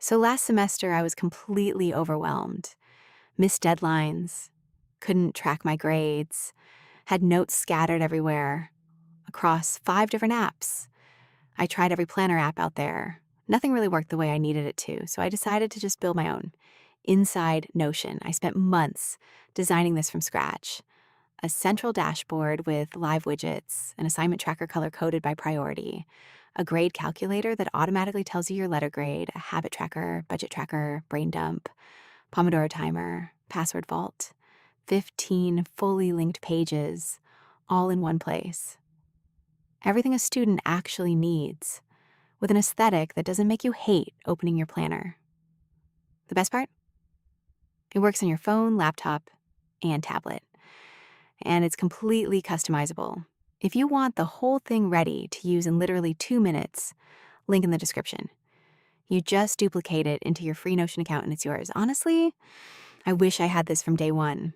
So last semester, I was completely overwhelmed. Missed deadlines, couldn't track my grades, had notes scattered everywhere across 5 different apps. I tried every planner app out there. Nothing really worked the way I needed it to, so I decided to just build my own. Inside Notion, I spent months designing this from scratch. A central dashboard with live widgets, an assignment tracker color-coded by priority, a grade calculator that automatically tells you your letter grade, a habit tracker, budget tracker, brain dump, Pomodoro timer, password vault, 15 fully linked pages, all in one place. Everything a student actually needs, with an aesthetic that doesn't make you hate opening your planner. The best part? It works on your phone, laptop, and tablet, and it's completely customizable. If you want the whole thing ready to use in literally 2 minutes, link in the description. You just duplicate it into your free Notion account and it's yours. Honestly, I wish I had this from day one.